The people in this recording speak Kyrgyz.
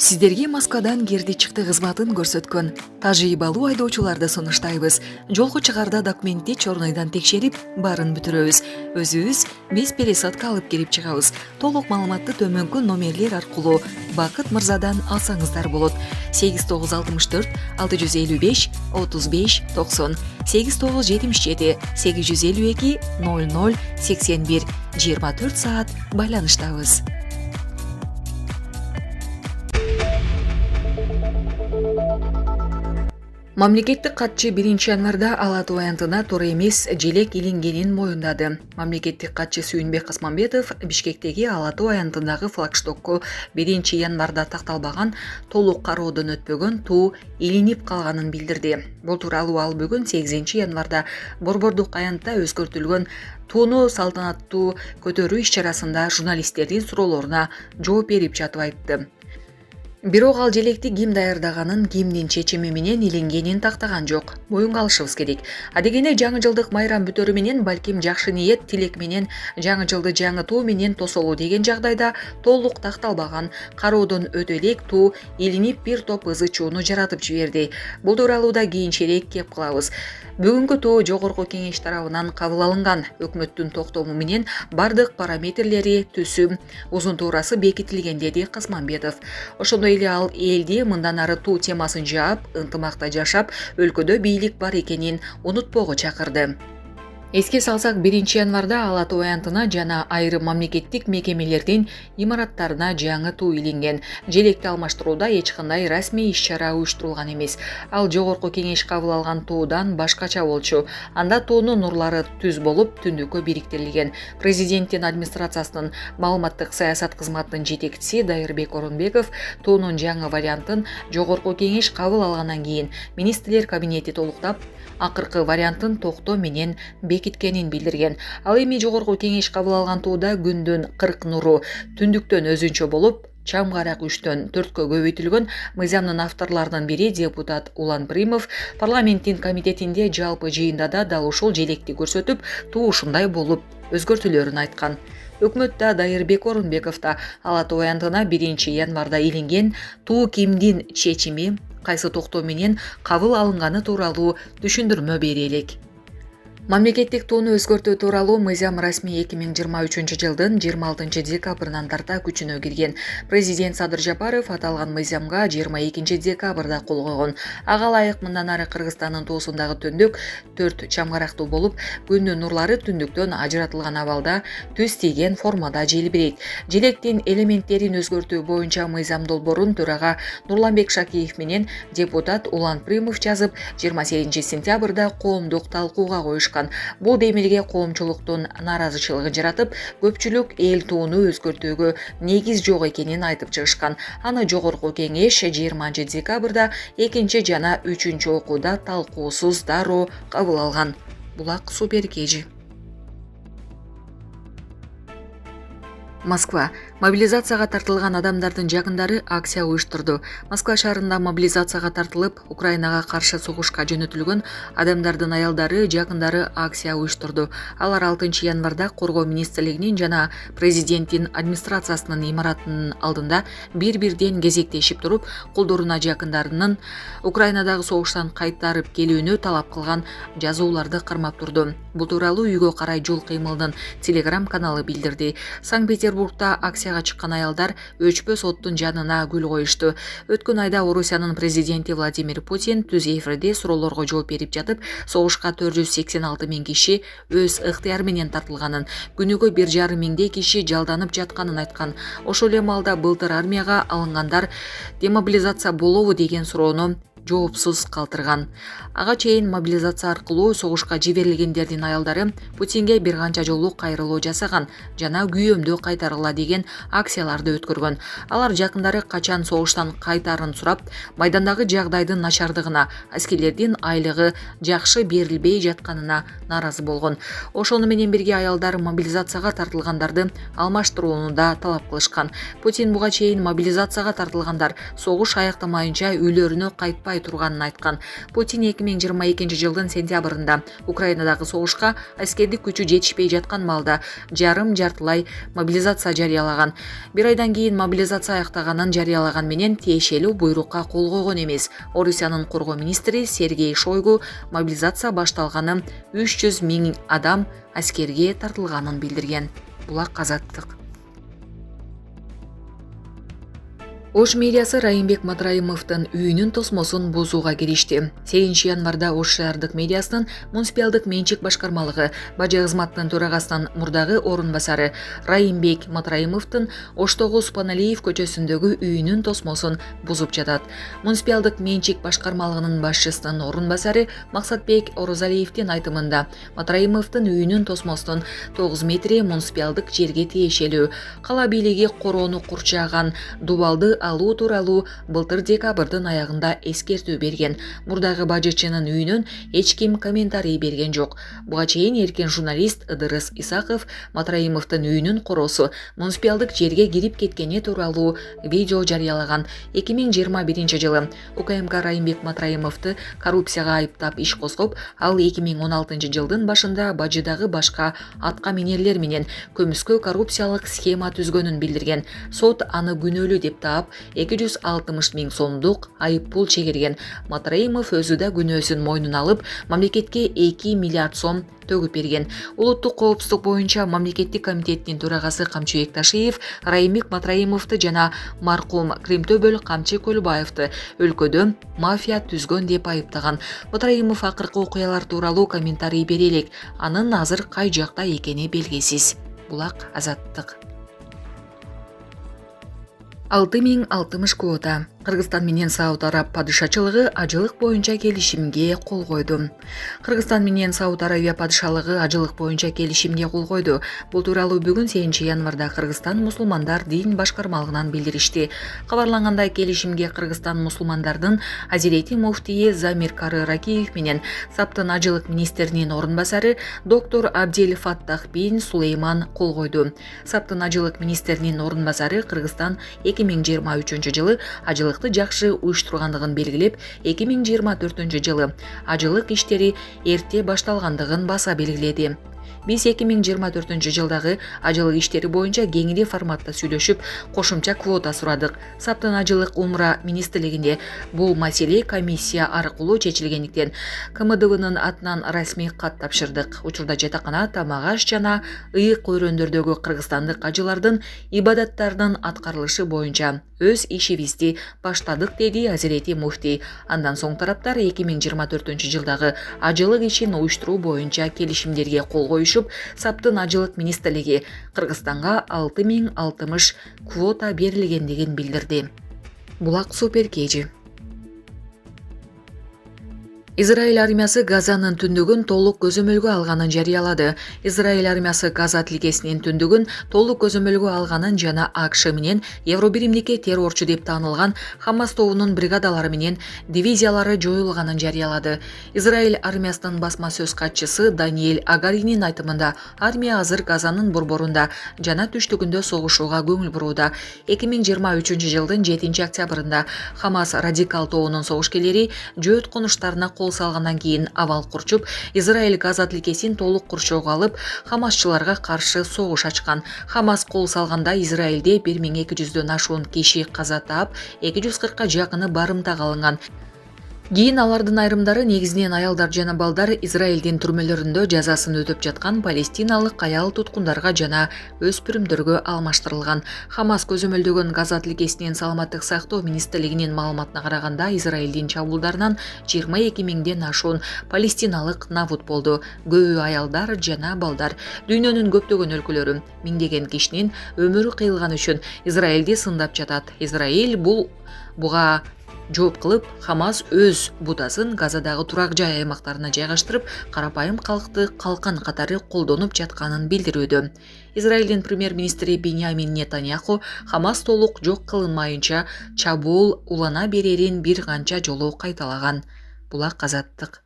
Сиздерге Москвадан кирди чыкты кызматын көрсөткөн тажрыйбалуу айдоочуларды сунуштайбыз. Жолго чыгарда документти чорнойдон текшерип, барын бүтүрөбүз. Өзүбүз бес пересадка алып келип чыгабыз. Толук маалыматты төмөнкү номерлер аркылуу Бакыт Мырзадан алсаңыздар болот. 8964 655 35 90 8977 852 00 81 24 саат байланыштабыз. Мамлекеттик катчы 1-январда Ала Тоо аянтына туура эмес желек илингенин моюндады. Мамлекеттик катчы Сүйүнбек Касманбетов Бишкектеги Ала Тоо аянтындагы флагштокко 1-январда такталбаган толук кароодон өтпөгөн туу илинип калганын билдирди. Бул тууралуу ал бүгүн 8-январда Борбордук аянтта өзгөртүлгөн тууну салтанаттуу көтөрүү иш-чарасында журналисттердин суроолоруна жооп берип жатып айтты. Бирок ал желекти ким даярдаганын, кимдин чечими менен илингенин тактаган жок. Моюнга алышыбыз керек. Адегене жаңы жылдык майрам бүтөрү менен, балким жакшы ниет, тилек менен жаңы жылды жаңы туу менен тосолу деген жагдайда толук такталбаган кароодон өтө элек туу илинип бир топ ызы чууну жаратып жиберди. Бул тууралуу да кийинчерээк кеп кылабыз. Бүгүнкү туу жогорку кеңеш тарабынан кабыл алынган. Өкмөттүн токтому менен бардык параметрлери, түсү, узун туурасы бекитилген, деди Касманбетов. Ошондой эле ал элди мындан ары туу темасын жаап, ынтымакта жашап, өлкөдө бийлик бар экенин унутпоого чакырды. Эске салсак, 1-январда Ала Тоо аянтына жана айрым мамлекеттик мекемелердин имараттарына жаңы туу илинген. Желекти алмаштырууда эч кандай расмий иш-чара уюштурулган эмес. Ал жогорку кеңеш кабыл алган туудан башкача болчу. Анда туунун нурлары түз болуп, түндүккө бириктирилген. Президенттин администрациясынын маалыматтык саясат кызматынын жетекчиси Дайырбек Орунбеков туунун жаңы вариантын жогорку кеңеш кабыл алгандан кийин министрлер кабинети толуктап, акыркы вариантын токто менен бекиткенин билдирген. Ал эми жогорку кеңеш кабыл алган тууда күндүн 40 нуру түндүктөн өзүнчө болуп, чамгарак 3-төн 4-кө көбөйтүлгөн. Мыйзамдын авторлорунун бири депутат Улан Примов парламенттин комитетинде жалпы жыйында да дал ушул желекти көрсөтүп, туу ушундай болуп өзгөртүлөрүн айткан. Өкмөттө Дайырбек Орунбеков да Ала Тоо аянтына 1-январда илинген туу кимдин чечими, кайсы токтоо менен кабыл алынганы тууралуу түшүндүрмө бере элек. Мамлекеттик тууну өзгөртүү тууралуу мыйзам расмий 2023 жылдын 26 декабрынан тарта күчүнө кирген. Президент Садыр Жапаров аталган мыйзамга 22 декабрда кол койгон. Ага ылайык мындан ары Кыргызстандын туусундагы түндүк 4 чамгарактуу болуп, күндүн нурлары түндүктөн ажыратылган абалда түз тийген формада желбирейт. Желектин элементтерин өзгөртүү боюнча мыйзам долбоорун төрага Нурланбек Шакиев менен депутат Улан Примов жазып, 28 сентябрда коомдук талкууга коюшкан. Бул демилге коомчулуктун нааразычылыгын жаратып, көпчүлүк эл тууну өзгөртүүгө негиз жок экенин айтып чыгышкан. Аны жогорку кеңеш 20 декабрда 2 жана 3 окууда талкуусуз дароо кабыл алган. Булак Суперкежи. Москва. Мобилизацияга тартылган адамдардын жакындары акция уюштурду. Москва шаарында мобилизацияга тартылып, Украинага каршы согушка жөнөтүлгөн адамдардын аялдары, жакындары акция уюштурду. Алар 6-январда Коргоо министрлигинин жана президенттин администрациясынын имаратынын алдында бир-бирден кезектешип туруп, колдоруна жакындарынын Украинадагы согуштан кайтарып келүүнү талап кылган жазууларды кармап турду. Бул тууралуу Үйгө карай жол кыймылдын Telegram каналы билдирди. Санкт-Петербургда акцияга чыккан аялдар өчпөс оттун жанына гүл коюшту. Өткөн айда Орусиянын президенти Владимир Путин түз эфирде суроолорго жооп берип жатып, согушка 486 миң киши өз ыктыяры менен тартылганын, күнүгө 1,5 миңдей киши жалданып жатканын айткан. Ошол эле маалда былтыр армияга алынгандар демобилизация болобу деген суроону жоопсуз калтырган. Ага чейин мобилизация аркылуу согушка жиберилгендердин аялдары Путинге бир канча жолу кайрылуу жасаган жана күйөөмдү кайтаргыла деген акцияларды өткөргөн. Алар жакындары качан согуштан кайтарын сурап, майдандагы жагдайдын начардыгына, аскерлердин айлыгы жакшы берилбей жатканына нааразы болгон. Ошону менен бирге аялдар мобилизацияга тартылгандарды алмаштырууну да талап кылышкан. Путин буга чейин мобилизацияга тартылгандар согуш аяктамайынча үйлөрүнө кайтпай башпай турганын айткан. Путин 2022 жылдын сентябрында Украинадагы согушка аскердик күчү жетишпей жаткан маалда жартылай мобилизация жарыялаган. Бир айдан кийин мобилизация аяктаганын жарыялаган менен тиешелүү буйрукка кол койгон эмес. Орусиянын коргоо министри Сергей Шойгу мобилизация башталганы 300 000 адам аскерге тартылганын билдирген. Булак Азаттык. Ош мэриясы Райымбек Матраимовдун үйүнүн тосмосун бузууга киришти. 8 январда Ош шаардык мэриясынын муниципалдык менчик башкармалыгы бажы кызматынын төрагасынын мурдагы орун басары Райымбек Матраимовдун Оштогу Спаналиев көчөсүндөгү үйүнүн тосмосун бузуп жатат. Муниципалдык менчик башкармалыгынын башчысынын орун басары Максатбек Орозалиевдин айтымында Матраимовдун үйүнүн тосмосунун 9 метри муниципалдык жерге тиешелүү. Кала бийлиги короону курчаган дубалды алуу тууралуу былтыр декабрдын аягында эскертүү берген. Мурдагы бажычынын үйүнөн эч ким комментарий берген жок. Буга чейин эркен журналист Ыдырыс Исаков Матраимовдун үйүнүн короосу муниципалдык жерге кирип кеткени тууралуу видео жарыялаган. 2021 жылы УКМК Райымбек Матраимовду коррупцияга айыптап иш козгоп, ал 2016 жылдын башында бажыдагы башка атка минерлер менен көмүскө коррупциялык схема түзгөнүн билдирген. Сот аны күнөөлүү деп таап 260 000 сомдук айып пул чегирген. Матраимов өзү да күнөөсүн мойнуна алып, мамлекетке 2 миллиард сом төгүп берген. Улуттук коопсуздук боюнча мамлекеттик комитеттин төрагасы Камчыбек Ташиев Райымбек Матраимовду жана маркум Кремтөбөл Камчы Көлбаевду өлкөдө мафия түзгөн деп айыптаган. Матраимов акыркы окуялар тууралуу комментарий бере элек. Анын азыр кай жакта экени белгисиз. Булак Азаттык. 6060 квота. Кыргызстан менен Сауд Араб падышачылыгы ажылык боюнча келишимге кол койду. Кыргызстан менен Сауд Арабия падышалыгы ажылык боюнча келишимге кол койду. Бул тууралуу бүгүн 8 январда Кыргызстан мусулмандар дин башкармалыгынан билдиришти. Кабарлангандай, келишимге Кыргызстан мусулмандардын Азирети муфтийи Замир Кары Ракиев менен Саптын ажылык министринин орун басары доктор Абдел Фаттах бин Сулейман кол койду. Саптын ажылык министринин орун басары Кыргызстан 2023 жылы ажылыкты жакшы уюштургандыгын белгилеп, 2024 жылы ажылык иштери эрте башталгандыгын баса белгиледи. Биз 2024 жылдагы ажылык иштери боюнча кеңири форматта сүйлөшүп, кошумча квота сурадык. Саптын ажылык умра министрлигинде бул маселе комиссия аркылуу чечилгендиктен КМДБнын атынан расмий кат тапшырдык. Учурда жатакана, тамак аш жана ыйык өрөөндөрдөгү кыргызстандык ажылардын ибадаттарынын аткарылышы боюнча өз ишибизди баштадык, деди Азирети муфтий. Андан соң тараптар 2024 жылдагы ажылык ишин уюштуруу боюнча келишимдерге кол коюшуп, Саптын ажылык министрлиги Кыргызстанга 6060 квота берилгендигин билдирди. Булак Суперкежи. Израиль армиясы Газанын түндүгүн толук көзөмөлгө алганын жарыялады. Израиль армиясы Газа тилкесинин түндүгүн толук көзөмөлгө алганын жана АКШ менен Евробиримдикке террорчу деп таанылган Хамас тобунун бригадалары менен дивизиялары жоюлганын жарыялады. Израиль армиясынын басма сөз катчысы Даниэль Агаринин айтымында, армия азыр Газанын борборунда жана түштүгүндө согушууга көңүл бурууда. 2023 жылдын 7 октябрында Хамас радикал тобунун согушкерлери жөөт конуштарына кол салгандан кийин абал курчуп, Израиль Газа тилкесин толук курчоого алып, Хамасчыларга каршы согуш ачкан. Хамас кол салганда Израилде 1200дөн ашуун киши каза таап, 240ка жакыны барымтага алынган. Кийин алардын айрымдары, негизинен аялдар жана балдар, Израилдин түрмөлөрүндө жазасын өтөп жаткан палестиналык аял туткундарга жана өспүрүмдөргө алмаштырылган. Хамас көзөмөлдөгөн Газа тилкесинин саламаттык сактоо министрлигинин маалыматына караганда, Израилдин чабуулдарынан 22 000ден ашуун палестиналык набут болду. Көбү аялдар жана балдар. Дүйнөнүн көптөгөн өлкөлөрү миңдеген кишинин өмүрү кыйылган үчүн Израилди сындап жатат. Израиль буга жооп кылып, Хамас өз бутасын Газадагы турак жай аймактарына жайгаштырып, карапайым калкты калкан катары колдонуп жатканын билдирүүдө. Израилдин премьер-министри Биньямин Нетаньяху Хамас толук жок кылынмайынча чабуул улана берерин бир канча жолу кайталаган. Булак Азаттык.